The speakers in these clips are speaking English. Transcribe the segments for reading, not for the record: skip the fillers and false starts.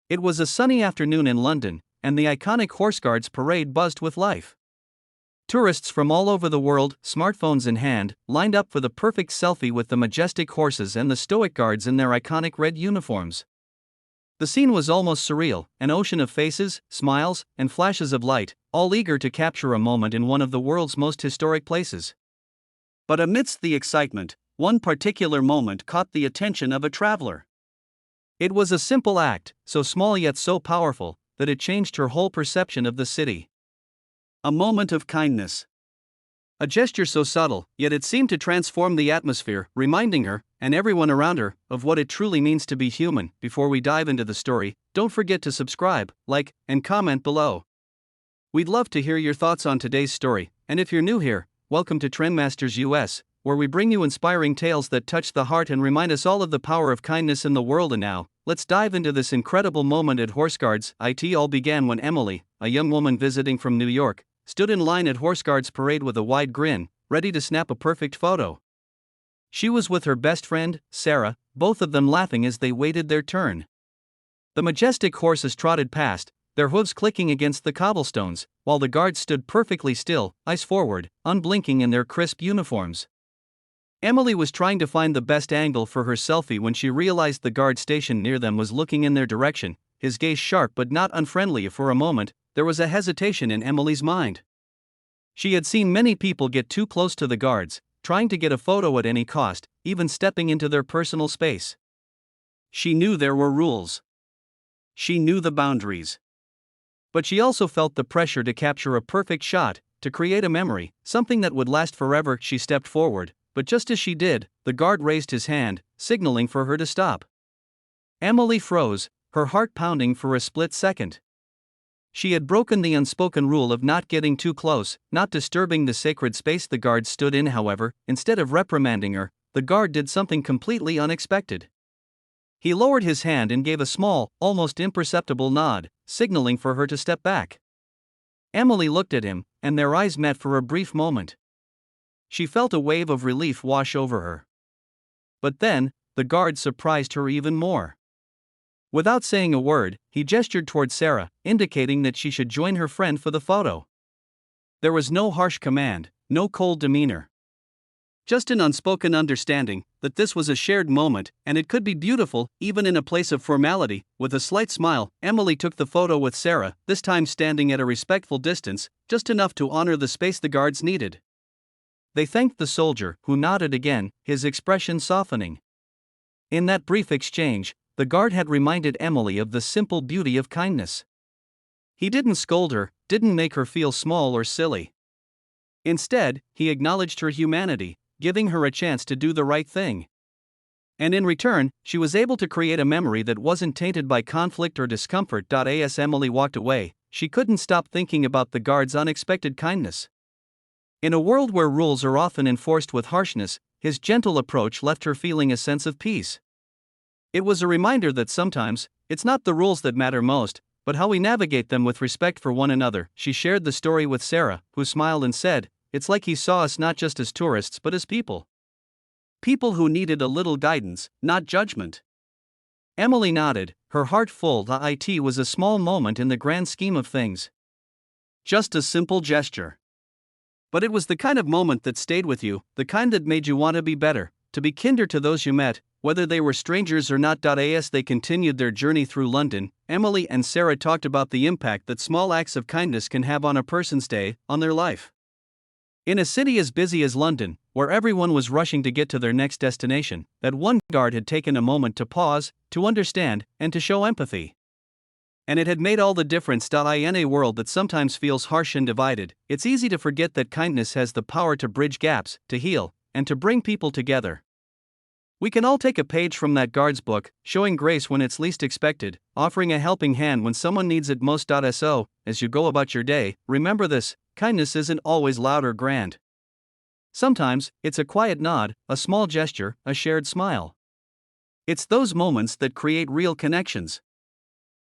It was a sunny afternoon in London, and the iconic Horse Guards parade buzzed with life. Tourists from all over the world, smartphones in hand, lined up for the perfect selfie with the majestic horses and the stoic guards in their iconic red uniforms. The scene was almost surreal, an ocean of faces, smiles, and flashes of light, all eager to capture a moment in one of the world's most historic places. But amidst the excitement, one particular moment caught the attention of a traveler. It was a simple act, so small yet so powerful, that it changed her whole perception of the city. A moment of kindness. A gesture so subtle, yet it seemed to transform the atmosphere, reminding her, and everyone around her, of what it truly means to be human. Before we dive into the story, don't forget to subscribe, like, and comment below. We'd love to hear your thoughts on today's story, and if you're new here, welcome to Trendmasters US, where we bring you inspiring tales that touch the heart and remind us all of the power of kindness in the world. And now, let's dive into this incredible moment at Horse Guards. It all began when Emily, a young woman visiting from New York, stood in line at Horse Guards parade with a wide grin, ready to snap a perfect photo. She was with her best friend, Sarah, both of them laughing as they waited their turn. The majestic horses trotted past, their hooves clicking against the cobblestones, while the guards stood perfectly still, eyes forward, unblinking in their crisp uniforms. Emily was trying to find the best angle for her selfie when she realized the guard stationed near them was looking in their direction, his gaze sharp but not unfriendly. For a moment, there was a hesitation in Emily's mind. She had seen many people get too close to the guards, trying to get a photo at any cost, even stepping into their personal space. She knew there were rules. She knew the boundaries. But she also felt the pressure to capture a perfect shot, to create a memory, something that would last forever. She stepped forward, but just as she did, the guard raised his hand, signaling for her to stop. Emily froze, her heart pounding for a split second. She had broken the unspoken rule of not getting too close, not disturbing the sacred space the guard stood in. However, instead of reprimanding her, the guard did something completely unexpected. He lowered his hand and gave a small, almost imperceptible nod, signaling for her to step back. Emily looked at him, and their eyes met for a brief moment. She felt a wave of relief wash over her. But then, the guard surprised her even more. Without saying a word, he gestured toward Sarah, indicating that she should join her friend for the photo. There was no harsh command, no cold demeanor. Just an unspoken understanding that this was a shared moment and it could be beautiful, even in a place of formality. With a slight smile, Emily took the photo with Sarah, this time standing at a respectful distance, just enough to honor the space the guards needed. They thanked the soldier, who nodded again, his expression softening. In that brief exchange, the guard had reminded Emily of the simple beauty of kindness. He didn't scold her, didn't make her feel small or silly. Instead, he acknowledged her humanity, giving her a chance to do the right thing. And in return, she was able to create a memory that wasn't tainted by conflict or discomfort. As Emily walked away, she couldn't stop thinking about the guard's unexpected kindness. In a world where rules are often enforced with harshness, his gentle approach left her feeling a sense of peace. It was a reminder that sometimes, it's not the rules that matter most, but how we navigate them with respect for one another. She shared the story with Sarah, who smiled and said, "It's like he saw us not just as tourists but as people. People who needed a little guidance, not judgment." Emily nodded, her heart full. It was a small moment in the grand scheme of things. Just a simple gesture. But it was the kind of moment that stayed with you, the kind that made you want to be better, to be kinder to those you met, whether they were strangers or not. As they continued their journey through London, Emily and Sarah talked about the impact that small acts of kindness can have on a person's day, on their life. In a city as busy as London, where everyone was rushing to get to their next destination, that one guard had taken a moment to pause, to understand, and to show empathy. And it had made all the difference. In a world that sometimes feels harsh and divided, it's easy to forget that kindness has the power to bridge gaps, to heal, and to bring people together. We can all take a page from that guard's book, showing grace when it's least expected, offering a helping hand when someone needs it most. So, as you go about your day, remember this: kindness isn't always loud or grand. Sometimes, it's a quiet nod, a small gesture, a shared smile. It's those moments that create real connections.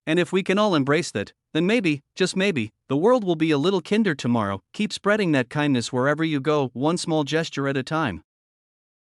And if we can all embrace that, then maybe, just maybe, the world will be a little kinder tomorrow. Keep spreading that kindness wherever you go, one small gesture at a time.